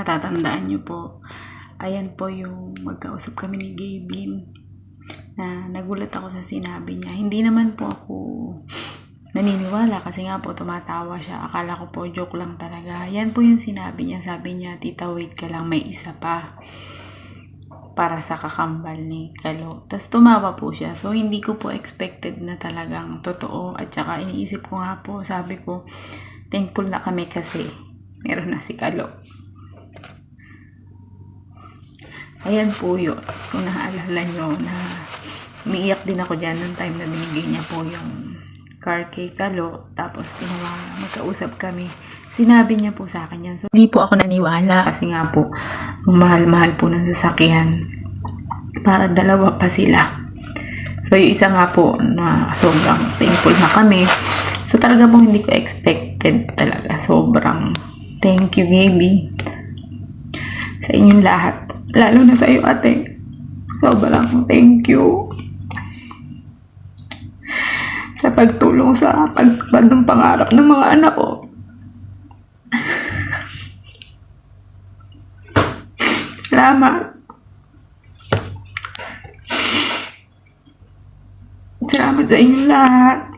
natatandaan niyo po, ayan po yung magkausap kami ni Gavin na nagulat ako sa sinabi niya. Hindi naman po ako naniniwala kasi nga po tumatawa siya. Akala ko po joke lang talaga. Yan po yung sinabi niya. Sabi niya, tita wait ka lang, may isa pa para sa kakambal ni Kalo. Tapos tumawa po siya. So hindi ko po expected na talagang totoo. At saka iniisip ko nga po, sabi ko, thankful na kami kasi meron na si Kalo. Ayan po yun. Kung naaalala nyo na umiiyak din ako dyan nung time na binigay niya po yung car kay Kalo. Tapos magkausap kami. Sinabi niya po sa akin yan. So hindi po ako naniwala kasi nga po ang mahal-mahal po ng sasakyan. Para dalawa pa sila. So yung isa nga po na sobrang thankful na kami. So talaga po hindi ko expected talaga. Sobrang thank you, Gaby. Sa inyong lahat. Lalo na sa iyo, ate. Sobrang thank you. Sa pagtulong sa pagpad ng pangarap ng mga anak ko. Salamat. Salamat sa inyong lahat.